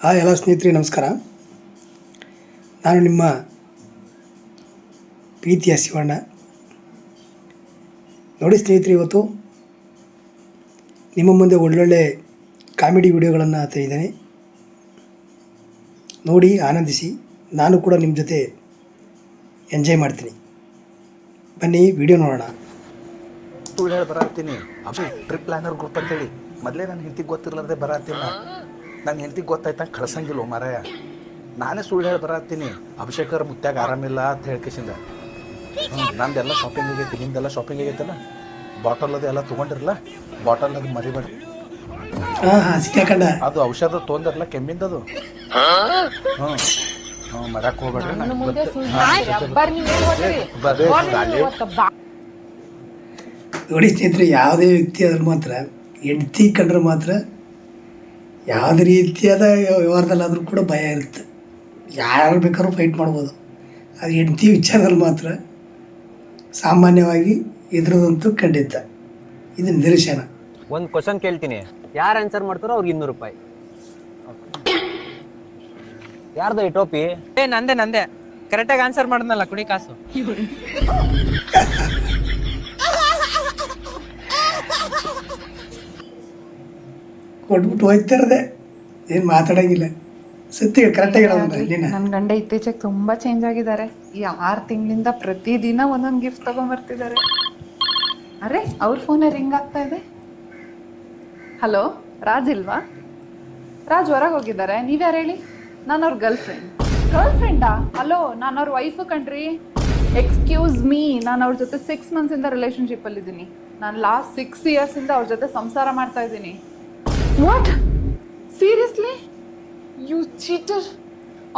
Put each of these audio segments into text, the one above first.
ಎಲ್ಲ ಸ್ನೇಹಿತರಿಗೆ ನಮಸ್ಕಾರ. ನಾನು ನಿಮ್ಮ ಪ್ರೀತಿಯ ಶಿವಣ್ಣ. ನೋಡಿ ಸ್ನೇಹಿತರೆ, ಇವತ್ತು ನಿಮ್ಮ ಮುಂದೆ ಒಳ್ಳೊಳ್ಳೆ ಕಾಮಿಡಿ ವಿಡಿಯೋಗಳನ್ನು ತೆಗೆದಿದ್ದೇನೆ. ನೋಡಿ ಆನಂದಿಸಿ. ನಾನು ಕೂಡ ನಿಮ್ಮ ಜೊತೆ ಎಂಜಾಯ್ ಮಾಡ್ತೀನಿ. ಬನ್ನಿ ವಿಡಿಯೋ ನೋಡೋಣ. ಸುಳ್ಳು ಹೇಳಿ ಬರತ್ತೀನಿ. ಟ್ರಿಪ್ ಪ್ಲಾನರ್ ಗ್ರೂಪ್ ಅಂತೇಳಿ ಮೊದಲೇ ನನ್ನ ಹೆಂಡತಿಗೆ ಗೊತ್ತಿರಲಾರ್ದೆ ಬರತ್ತೀನಿ. ನನ್ನ ಹೆಂಡತಿಗೆ ಗೊತ್ತಾಯ್ತಾ ಕಳ್ಸಂಗಿಲ್ಲ ಮಾರಾಯ. ನಾನೇ ಸುಳ್ಳು ಹೇಳಿ ಬರತ್ತೀನಿ. ಅಭಿಷೇಕರ ಮುತ್ಯಾಗ ಆರಾಮಿಲ್ಲ ಅಂತ ಹೇಳ್ಕೇಸಿಂದ ನಂದೆಲ್ಲ ಶಾಪಿಂಗ್ ಆಗೈತಿ, ನಿಂದೆಲ್ಲ ಶಾಪಿಂಗ್ ಆಗೈತಲ್ಲ. ಬಾಟಲ್ ಅದು ಎಲ್ಲ ತೊಗೊಂಡಿರಲ್ಲ, ಬಾಟಲ್ ಅದು ಮರಿಬೇಡಿ. ಅದು ಔಷಧ ತೊಗೊಂಡಿರಲ್ಲ ಕೆಮ್ಮಿಂದದು. ಮರಕ್ಕೆ ಹೋಗ್ಬೇಡ್ರಿ. ನೋಡಿ ಸ್ನೇಹಿತರೆ, ಯಾವುದೇ ವ್ಯಕ್ತಿ ಆದ್ರೂ ಮಾತ್ರ ಹೆಂಡತಿ ಕಂಡ್ರೆ ಮಾತ್ರ ಯಾವುದೇ ರೀತಿಯಾದ ವ್ಯವಹಾರದಲ್ಲಾದರೂ ಕೂಡ ಭಯ ಇರುತ್ತೆ. ಯಾರು ಬೇಕಾದ್ರೂ ಫೈಟ್ ಮಾಡ್ಬೋದು. ಅದು ಹೆಂಡತಿ ವಿಚಾರದಲ್ಲಿ ಮಾತ್ರ ಸಾಮಾನ್ಯವಾಗಿ ಎದುರೋದಂತೂ ಖಂಡಿತ. ಇದು ನಿದರ್ಶನ. ಒಂದು ಕ್ವಶನ್ ಕೇಳ್ತೀನಿ, ಯಾರು ಆನ್ಸರ್ ಮಾಡ್ತಾರೋ ಅವ್ರಿಗೆ 200 ರೂಪಾಯಿ. ಯಾರ್ದು ಈ ಟೋಪಿ? ನಂದೆ ಕರೆಕ್ಟಾಗಿ ಆನ್ಸರ್ ಮಾಡಿದ್ನಲ್ಲ, ಕುಡಿ ಕಾಸು. ಕೊಟ್ಬಿಟ್ಟು ಹೋಯ್ತಾ ಇರದೆ, ಏನು ಮಾತಾಡೋಂಗಿಲ್ಲ. ಸತ್ಯ ಕರೆಕ್ಟಾಗಿ ನನ್ನ ಗಂಡ ಇತ್ತೀಚೆಗೆ ತುಂಬಾ ಚೇಂಜ್ ಆಗಿದ್ದಾರೆ. ಈ 6 ತಿಂಗಳಿಂದ ಪ್ರತಿದಿನ ಒಂದೊಂದು ಗಿಫ್ಟ್ ತಗೊಂಡ್ಬರ್ತಿದ್ದಾರೆ. ಅರೆ, ಅವ್ರ ಫೋನೇ ರಿಂಗ್ ಆಗ್ತಾ ಇದೆ. ಹಲೋ, ರಾಜ್ ಇಲ್ವಾ? ರಾಜ್ ಹೊರಗೆ ಹೋಗಿದ್ದಾರೆ. ನೀವ್ಯಾರು ಹೇಳಿ? ನಾನು ಅವ್ರ ಗರ್ಲ್ ಫ್ರೆಂಡಾ? ಹಲೋ, ನಾನು ಅವ್ರ ವೈಫು ಕಣ್ರಿ. ಎಕ್ಸ್ಕ್ಯೂಸ್ ಮೀ, ನಾನು ಅವ್ರ ಜೊತೆ 6 ಮಂತ್ಸಿಂದ ರಿಲೇಷನ್ಶಿಪ್ಪಲ್ಲಿದ್ದೀನಿ. ನಾನು ಲಾಸ್ಟ್ 6 ಇಯರ್ಸಿಂದ ಅವ್ರ ಜೊತೆ ಸಂಸಾರ ಮಾಡ್ತಾ ಇದ್ದೀನಿ. ವಾಟ್? ಸೀರಿಯಸ್ಲಿ? You cheater.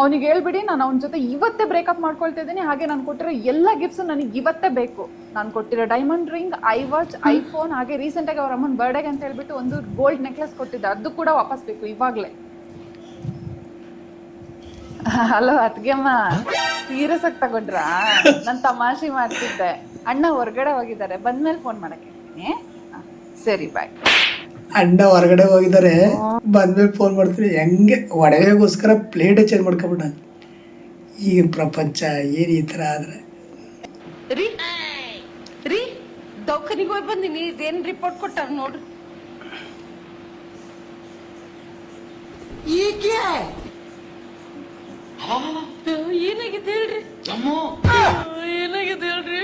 ಅವನಿಗೆ ಹೇಳ್ಬಿಡಿ ನಾನು ಅವನ ಜೊತೆ ಇವತ್ತೇ ಬ್ರೇಕಪ್ ಮಾಡ್ಕೊಳ್ತಾ ಇದ್ದೀನಿ. ಹಾಗೆ ನಾನು ಕೊಟ್ಟಿರೋ ಎಲ್ಲ ಗಿಫ್ಟ್ಸು ನನಗೆ ಇವತ್ತೇ ಬೇಕು. ನಾನು ಕೊಟ್ಟಿರೋ ಡೈಮಂಡ್ ರಿಂಗ್, ಐವಾಚ್, ಐಫೋನ್, ಹಾಗೆ ರೀಸೆಂಟಾಗಿ ಅವ್ರ ಅಮ್ಮನ ಬರ್ಡೇಗೆ ಅಂತ ಹೇಳ್ಬಿಟ್ಟು ಒಂದು ಗೋಲ್ಡ್ ನೆಕ್ಲೆಸ್ ಕೊಟ್ಟಿದ್ದೆ, ಅದು ಕೂಡ ವಾಪಸ್ ಬೇಕು ಇವಾಗಲೇ. ಹಲೋ ಅತ್ಗೆಮ್ಮ, ಸೀರಿಯಸ್ ಆಗಿ ತಗೊಂಡ್ರಾ? ನಾನು ತಮಾಷೆ ಮಾಡ್ತಿದ್ದೆ. ಅಣ್ಣ ಹೊರಗಡೆ ಹೋಗಿದ್ದಾರೆ, ಬಂದ್ಮೇಲೆ ಫೋನ್ ಮಾಡಕ್ಕೆ ಹೇಳ್ತೀನಿ. ಸರಿ, ಬಾಯ್. ಅಣ್ಣ ಹೊರಗಡೆ ಹೋಗಿದ್ದಾರೆ, ಬಂದ್ಮೇಲೆ ಫೋನ್ ಮಾಡ್ತೀನಿ. ಹೆಂಗೆ ಒಡವೆಗೋಸ್ಕರ ಪ್ಲೇಟೇ ಚೇಂಜ್ ಮಾಡ್ಕೊಬಿಟ್ಟ. ಈಗಿನ ಪ್ರಪಂಚ ಏನು ಈ ಥರ ಆದರೆ. ರೀ ದವಾಖಾನಿಗೆ ಹೋಗಿ ಬಂದಿನಿ. ಇದೇನು ರಿಪೋರ್ಟ್ ಕೊಟ್ಟಾರ ನೋಡ್ರಿ. ಏನಾಗಿದೆ ಹೇಳ್ರಿ? ಏನಾಗಿದೆ ಹೇಳ್ರಿ?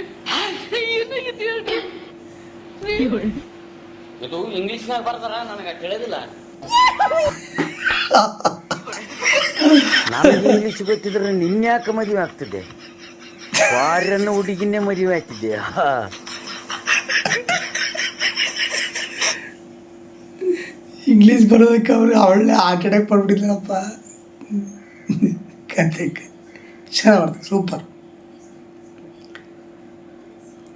ಏನಾಗಿದೆ ಹೇಳ್ರಿ? ಇದು ಇಂಗ್ಲಿಷ್ನಾಗ ಬರ್ತಾರ, ನನಗೆ ತಿಳಿದಿಲ್ಲ. ನನಗೆ ಇಂಗ್ಲಿಷ್ ಗೊತ್ತಿದ್ರೆ ನಿನ್ಯಾಕೆ ಮದುವೆ ಆಗ್ತಿದ್ದೆ? ವಾರನ್ನು ಹುಡುಗಿನೇ ಮದುವೆ ಆಗ್ತಿದ್ದೆ. ಇಂಗ್ಲೀಷ್ ಬರೋದಕ್ಕೆ ಅವರು ಅವಳೇ ಆಟಾಡಕ್ಕೆ ಬರ್ಬಿಟ್ಟಿದ್ರಪ್ಪ. ಕತೆ ಚೆನ್ನಾಗಿ ಮಾಡ್ತಾರೆ, ಸೂಪರ್,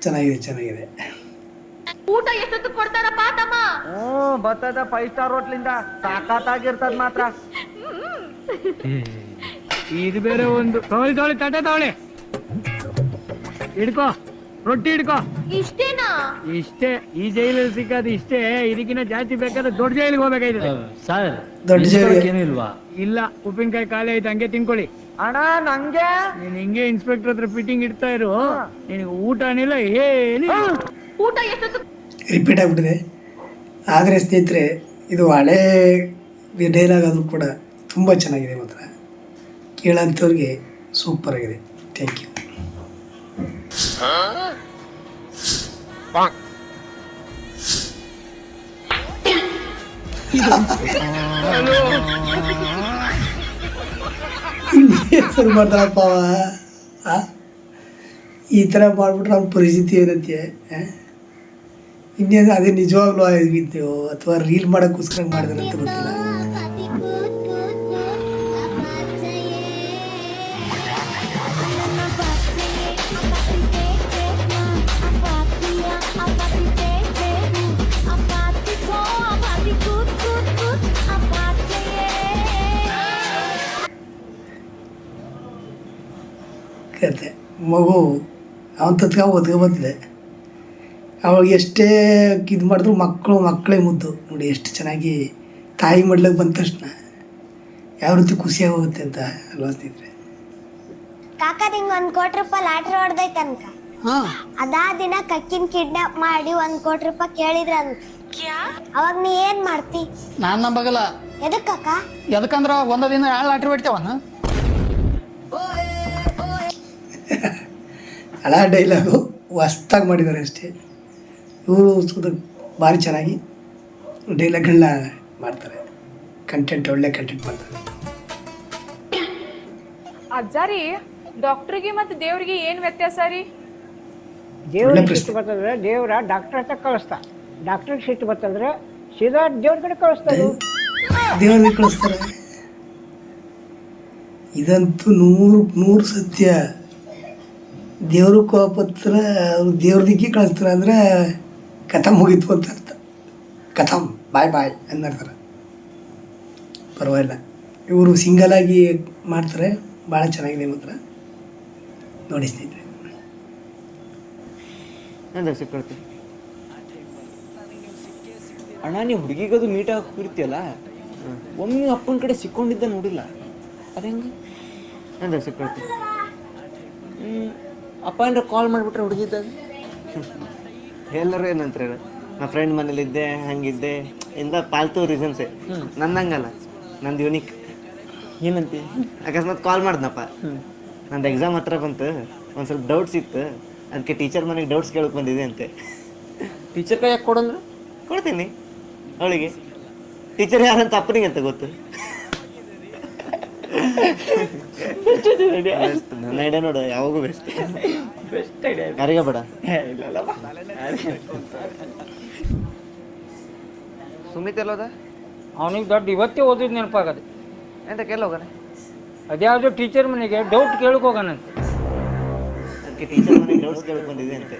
ಚೆನ್ನಾಗಿದೆ. ಊಟ ಎಷ್ಟೊತ್ತು ಕೊಡ್ತಾರಪ್ಪ ತಮ್ಮ? ಬರ್ತದ 5 ಸ್ಟಾರ್ ಹೋಟ್ಲಿಂದ. ಸಾಕಾಗಿರ್ತದ ಮಾತ್ರ. ಇದು ಬೇರೆ ಒಂದು. ತಗೊಳ್ಳಿ ತಟ್ಟೆ ತಗೊಳ್ಳಿ, ಹಿಡ್ಕೋ, ರೊಟ್ಟಿ ಹಿಡ್ಕೋ. ಇಷ್ಟೇನಾ? ಇಷ್ಟೇ. ಈ ಜೈಲಲ್ಲಿ ಸಿಕ್ಕೋದು ಇಷ್ಟೇ. ಇದಕ್ಕಿಂತ ಜಾಸ್ತಿ ಬೇಕಾದ್ರೆ ದೊಡ್ಡ ಜೈಲಿಗೆ ಹೋಗ್ಬೇಕಾಯ್ತದೆ ಸರ್. ದೊಡ್ಡ ಜೈಲಿಗೆ ಏನೂ ಇಲ್ವಾ? ಇಲ್ಲ, ಉಪ್ಪಿನಕಾಯಿ ಖಾಲಿ ಆಯ್ತು, ಹಂಗೆ ತಿನ್ಕೊಳ್ಳಿ. ಅಣ್ಣ ನಂಗೆ ನೀನ್ ಹಿಂಗೆ ಇನ್ಸ್ಪೆಕ್ಟರ್ ಹತ್ರ ಫಿಟ್ಟಿಂಗ್ ಇಡ್ತಾ ಇರು. ನಿನಗೆ ಊಟನಿಲ್ಲ, ಏನಿಲ್ಲ. ಊಟ ಎಷ್ಟೊತ್ತು? ರಿಪೀಟ್ ಆಗಿಬಿಟ್ಟಿದೆ. ಆದರೆ ಸ್ನೇಹಿತರೆ, ಇದು ಹಳೇ ಡೈಲಾಗ್ ಆದರೂ ಕೂಡ ತುಂಬ ಚೆನ್ನಾಗಿದೆ. ಮಾತ್ರ ಕೇಳೋಂಥವ್ರಿಗೆ ಸೂಪರ್ ಆಗಿದೆ. Thank you. ಹೆಸರು ಮಾಡ್ತಾರಪ್ಪ ಅವ. ಈ ಥರ ಮಾಡಿಬಿಟ್ರೆ ಅವ್ನ ಪರಿಸ್ಥಿತಿ ಏನಂತೆ. ಇನ್ನೇನು ಅದೇ ನಿಜವಾಗ್ಲೂ ಆಗಿದ್ದೆವು ಅಥವಾ ರೀಲ್ ಮಾಡೋಕ್ಕೋಸ್ಕರ ಮಾಡಿದ್ರೆ ಅಂತ ಗೊತ್ತಿಲ್ಲ. ಕತೆ ಮಗು ಅವನ ತತ್ಕ ಓದ್ಕೊಬಂದಿದೆ. ಅವಾಗ ಎಷ್ಟೇ ಇದು ಮಾಡಿದ್ರು ಮಕ್ಕಳೇ ಮುದ್ದು. ನೋಡಿ ಎಷ್ಟು ಚೆನ್ನಾಗಿ ತಾಯಿ ಮಡ್ಲಿಗೆ ಬಂದ ತಕ್ಷಣ ಯಾವ ರೀತಿ ಖುಷಿಯಾಗಿ ಹೋಗುತ್ತೆ ಅಂತ ಅಲ್ವಾ ಸ್ನೇಹಿತರೆ. ಕಾಕ ನಿಂಗೆ 1 ಕೋಟಿ ರೂಪಾಯಿ ಲಾಟ್ರಿ ಹೊಡೆದೈತನ್ಕ. ಅದಾ ದಿನ ಕಕ್ಕಿನ ಕಿಡ್ನಾಪ್ ಮಾಡಿ 1 ಕೋಟಿ ರೂಪಾಯಿ ಕೇಳಿದ್ರಂತ. ಅವಾಗ ನೀ ಏನ್ ಮಾಡ್ತಿ? ನಾನು ನಂಬಗಲ್ಲ. ಎದಕ್ ಕಾಕ? ಎದಕ್ಕಂದ್ರ ಒಂದ ದಿನ 2 ಲಾಟ್ರಿ ಹೊಡಿತೇವನ. ಹಳ ಡೈಲಾಗು ಹೊಸ್ದಾಗಿ ಮಾಡಿದ್ದಾರೆ ಅಷ್ಟೇ. ಇವರು ಭಾರಿ ಚೆನ್ನಾಗಿ ಡೈಲಾಗ್ಗಳನ್ನ ಮಾಡ್ತಾರೆ. ಕಂಟೆಂಟ್ ಒಳ್ಳೆ ಕಂಟೆಂಟ್ ಮಾಡ್ತಾರೆ. ಅಜ್ಜಾರಿ, ಡಾಕ್ಟ್ರಿಗೆ ಮತ್ತು ದೇವ್ರಿಗೆ ಏನು ವ್ಯತ್ಯಾಸ ರೀ? ದೇವ್ರಿಗೆ ಸಿಟ್ಟು ಬರ್ತದ್ರೆ ದೇವ್ರ ಡಾಕ್ಟರ್ ಹತ್ರ ಕಳಿಸ್ತಾ, ಡಾಕ್ಟ್ರಿಗೆ ಸಿಟ್ಟು ಬರ್ತಂದ್ರೆ ಸೀದಾ ದೇವ್ರ ಕಡೆ ಕಳಿಸ್ತಾರೆ. ದೇವ್ರಿಗೆ ಕಳಿಸ್ತಾರೆ. ಇದಂತೂ 100% ಸತ್ಯ. ದೇವರು ಕೋಪತ್ರ ಅವ್ರು ದೇವ್ರ ದಿಕ್ಕಿ ಕಳಿಸ್ತಾರೆ ಅಂದರೆ ಕಥಮ್ ಮುಗೀತು ಅಂತ ಅರ್ಥ. ಕಥಮ್ ಬಾಯ್ ಬಾಯ್ ಅನ್ನರ್ತಾರ. ಪರವಾಗಿಲ್ಲ, ಇವರು ಸಿಂಗಲಾಗಿ ಮಾಡ್ತಾರೆ, ಭಾಳ ಚೆನ್ನಾಗಿದೆ. ಮಾತ್ರ ನೋಡಿ ಸ್ನೇಹಿತರೆ. ಸಿಕ್ಕೊಳ್ತೀನಿ ಅಣ್ಣ. ನೀವು ಹುಡುಗಿಗದು ಮೀಟ್ ಆಗಿ ಕೂರ್ತಿಯಲ್ಲ, ಒಮ್ಮೆ ಅಪ್ಪನ ಕಡೆ ಸಿಕ್ಕೊಂಡಿದ್ದ ನೋಡಿಲ್ಲ. ಅದು ಹೆಂಗೆ ಅಂದ್ರೆ ಸಿಕ್ಕೊಳ್ತೀನಿ. ಅಪ್ಪ ಏನಾರ ಕಾಲ್ ಮಾಡಿಬಿಟ್ರೆ ಹುಡುಗಿದ್ದಾಗ ಎಲ್ಲರೂ ಏನಂತಾರೆ, ನಾ ಫ್ರೆಂಡ್ ಮನೇಲಿದ್ದೆ, ಹಂಗಿದ್ದೆ ಇಂದ ಪಾಲ್ತು ರೀಸನ್ಸೇ. ನಂದಂಗಲ್ಲ, ನಂದು ಯೂನಿಕ್. ಏನಂತ ಅಕಸ್ಮಾತ್ ಕಾಲ್ ಮಾಡ್ದನಪ್ಪ, ನಂದು ಎಕ್ಸಾಮ್ ಹತ್ರ ಬಂತು, ಒಂದು ಸ್ವಲ್ಪ ಡೌಟ್ಸ್ ಇತ್ತು, ಅದಕ್ಕೆ ಟೀಚರ್ ಮನೆಗೆ ಡೌಟ್ಸ್ ಕೇಳಕ್ಕೆ ಬಂದಿದೆ ಅಂತೆ. ಟೀಚರ್ ಕೈ ಯಾಕೆ ಕೊಡಂದ್ರೆ ಕೊಡ್ತೀನಿ ಅವಳಿಗೆ. ಟೀಚರ್ ಯಾರಂತ ಅಪ್ಪನಿಗೆ ಅಂತ ಗೊತ್ತು. ನನ್ನ ಐಡಿಯಾ ನೋಡು, ಯಾವಾಗೂ ಬೆಸ್ಟ್. ಯಾರಿಗ ಬೇಡ. ಸುಮಿತ್ ಎಲ್ಲೋದ? ಅವನಿಗೆ ದೊಡ್ಡ ಇವತ್ತೇ ಓದಿದ್ ನೆನಪಾಗದೆ. ಎಂತ ಕೇಳ ಹೋಗೋಣ? ಅದ್ಯಾವುದೋ ಟೀಚರ್ ಮನೆಗೆ ಡೌಟ್ ಕೇಳಕ್ಕೆ ಹೋಗೋಣಂತೆ. ಅದಕ್ಕೆ ಟೀಚರ್ ಮನೆಗೆ ಡೌಟ್ಸ್ ಕೇಳಕ್ಕೆ ಬಂದಿದೆ ಅಂತೆ.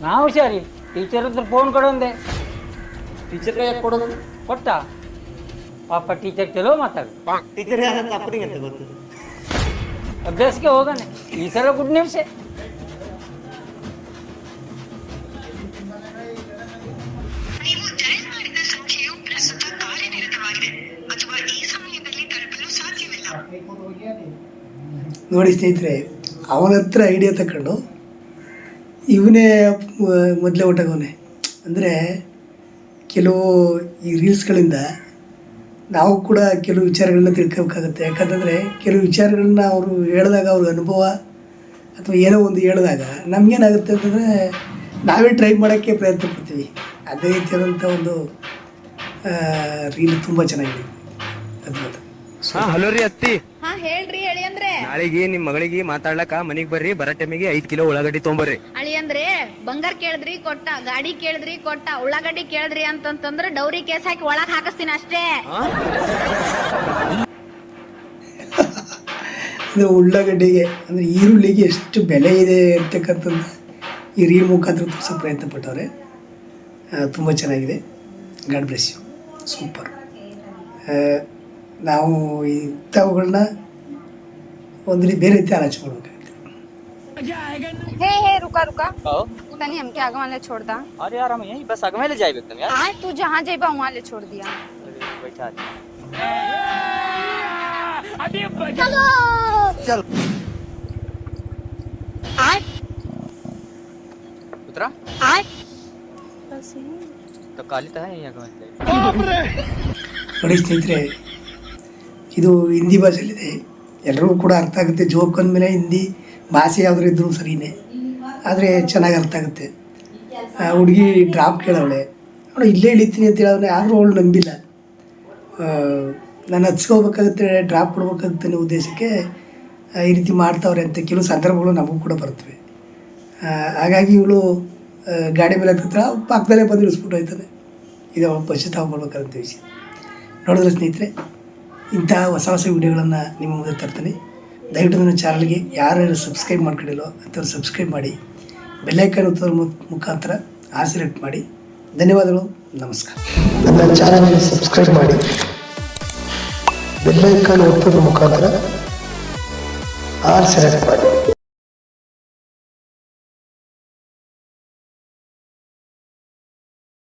ನಾವು ಸರಿ ಟೀಚರ್ ಹತ್ರ ಫೋನ್ ಕೊಡೊಂದೆ. ಟೀಚರ್ ಕೈ ಯಾಕೆ ಕೊಡೋದು? ಕೊಟ್ಟ ಪಾಪ ಟೀಚರ್ ಚಲೋ ಮಾತಾಡು. ಟೀಚರ್ ಯಾರಂತ ಅಪ್ಪನಿಗೆ ಅಂತ ಗೊತ್ತು. ಅಭ್ಯಾಸಕ್ಕೆ ಹೋಗೋಣ ಈ ಸಲ. Good news. ನೋಡಿ ಸ್ನೇಹಿತರೆ, ಅವನ ಹತ್ರ ಐಡಿಯಾ ತಗೊಂಡು ಇವನೇ ಮೊದಲೇ ಹೊಟ್ಟೋಗವನೆ. ಅಂದರೆ ಕೆಲವು ಈ ರೀಲ್ಸ್ಗಳಿಂದ ನಾವು ಕೂಡ ಕೆಲವು ವಿಚಾರಗಳನ್ನ ತಿಳ್ಕೋಬೇಕಾಗುತ್ತೆ. ಯಾಕಂತಂದರೆ ಕೆಲವು ವಿಚಾರಗಳನ್ನ ಅವರು ಹೇಳಿದಾಗ, ಅವ್ರ ಅನುಭವ ಅಥವಾ ಏನೋ ಒಂದು ಹೇಳಿದಾಗ ನಮಗೇನಾಗುತ್ತೆ ಅಂತಂದರೆ ನಾವೇ ಟ್ರೈ ಮಾಡೋಕ್ಕೆ ಪ್ರಯತ್ನ ಪಡ್ತೀವಿ. ಅದೇ ರೀತಿಯಾದಂಥ ಒಂದು ರೀಲ್ ತುಂಬ ಚೆನ್ನಾಗಿದೆ. ಅದ್ಭುತ. ಹಲೋ ರೀ ಅತ್ತಿ. ಹಾ ಹೇಳ್ರಿ ಹೇಳಿ ಅಂದ್ರೆ. ನಾಳೆಗೆ ನಿಮ್ಮ ಮಗಳಿಗೆ ಮಾತಾಡ್ಲಕ್ಕ ಮನೆಗೆ ಬರ್ರಿ. ಬರೋ ಟೈಮಿಗೆ 5 ಕಿಲೋ ಉಳ್ಳಾಗಡ್ಡಿ ತೊಗೊಂಬರ್ರಿ. ಅಳಿ ಅಂದ್ರೆ ಬಂಗಾರ ಕೇಳಿದ್ರಿ ಕೊಟ್ಟ, ಗಾಡಿ ಕೇಳಿದ್ರಿ ಕೊಟ್ಟ, ಉಳ್ಳಾಗಡ್ಡಿ ಕೇಳಿದ್ರಿ ಅಂತಂತಂದ್ರೆ ಡೌರಿ ಕೇಸ್ ಹಾಕಿ ಒಳಗ್ ಹಾಕಿಸ್ತೀನಿ ಅಷ್ಟೇ. ಇದು ಉಳ್ಳಾಗಡ್ಡಿಗೆ ಅಂದರೆ ಈರುಳ್ಳಿಗೆ ಎಷ್ಟು ಬೆಲೆ ಇದೆ ಅಂತಕ್ಕಂಥದ್ದು ಈ ರೀಲ್ ಮುಖಾಂತರ ತೋರಿಸೋ ಪ್ರಯತ್ನ ಪಟ್ಟವ್ರೆ. ತುಂಬ ಚೆನ್ನಾಗಿದೆ. God bless you. ಸೂಪರ್. ನಾವು ಇಂಥವುಗಳನ್ನ ಒಂದು ಬೇರೆ ರೀತಿ ಆಲೋಚನೆ ಮಾಡ್ಬೇಕಾಗುತ್ತೆ. हे हे रुका रुका तनी हमके आगे वाले छोड़ दा. अरे यार हम यहीं बस आगे में ले जाएंगे तुम यार. आज तू जहाँ जाइबा वहाँ ले छोड़ दिया. बैठा चलो चल आज उतरा आज तो काली तो है यहाँ का. ನೋಡಿ ಸ್ನೇಹಿತರೆ, ಇದು ಹಿಂದಿ ಭಾಷೆಯಲ್ಲಿದೆ. ಎಲ್ಲರಿಗೂ ಕೂಡ ಅರ್ಥ ಆಗುತ್ತೆ. ಜೋಕ್ ಅಂದಮೇಲೆ ಹಿಂದಿ ಭಾಷೆ ಯಾವುದ್ರ ಇದ್ರೂ ಸರಿಯೇ, ಆದರೆ ಚೆನ್ನಾಗಿ ಅರ್ಥ ಆಗುತ್ತೆ. ಹುಡುಗಿ ಡ್ರಾಪ್ ಕೇಳವಳೆ, ಅವಳು ಇಲ್ಲೇ ಇಳಿತೀನಿ ಅಂತ ಹೇಳೋನೆ, ಆದರೂ ಅವಳು ನಂಬಿಲ್ಲ. ನಾನು ಹಚ್ಕೋಬೇಕಾಗುತ್ತೆ, ಡ್ರಾಪ್ ಕೊಡ್ಬೇಕಾಗುತ್ತೆ ಅನ್ನೋ ಉದ್ದೇಶಕ್ಕೆ ಈ ರೀತಿ ಮಾಡ್ತಾವ್ರೆ ಅಂತ ಕೆಲವು ಸಂದರ್ಭಗಳು ನಮಗೂ ಕೂಡ ಬರ್ತವೆ. ಹಾಗಾಗಿ ಇವಳು ಗಾಡಿ ಮೇಲೆ ಹತ್ತಿರ ಪಕ್ಕದಲ್ಲೇ ಬಂದು ಇಳಿಸ್ಬಿಟ್ಟು ಹೋಯ್ತಾನೆ. ಇದು ಅವಳು ಪಶ್ಚಾತ್ತಾಪ ಪಡ್ಬೇಕಾದಂಥ ವಿಷಯ. ನೋಡಿದ್ರೆ ಸ್ನೇಹಿತರೆ, ಇಂಥ ಹೊಸ ಹೊಸ ವೀಡಿಯೋಗಳನ್ನು ನಿಮ್ಮ ಮುಂದೆ ತರ್ತೀನಿ. ದಯವಿಟ್ಟು ನನ್ನ ಚಾನಲ್ಗೆ ಯಾರು ಸಬ್ಸ್ಕ್ರೈಬ್ ಮಾಡ್ಕೊಂಡಿಲ್ಲೋ ಅಂಥವ್ರು ಸಬ್ಸ್ಕ್ರೈಬ್ ಮಾಡಿ, ಬೆಲ್ಲೈಕನ್ ಒತ್ತೋದ್ರ ಮುಖಾಂತರ ಸೆಲೆಕ್ಟ್ ಮಾಡಿ. ಧನ್ಯವಾದಗಳು. ನಮಸ್ಕಾರ. ನನ್ನ ಚಾನಲ್ಗೆ ಸಬ್ಸ್ಕ್ರೈಬ್ ಮಾಡಿ, ಬೆಲ್ಲೈಕನ್ ಒತ್ತೋದ್ರ ಮುಖಾಂತರ ಸೆಲೆಕ್ಟ್ ಮಾಡಿ.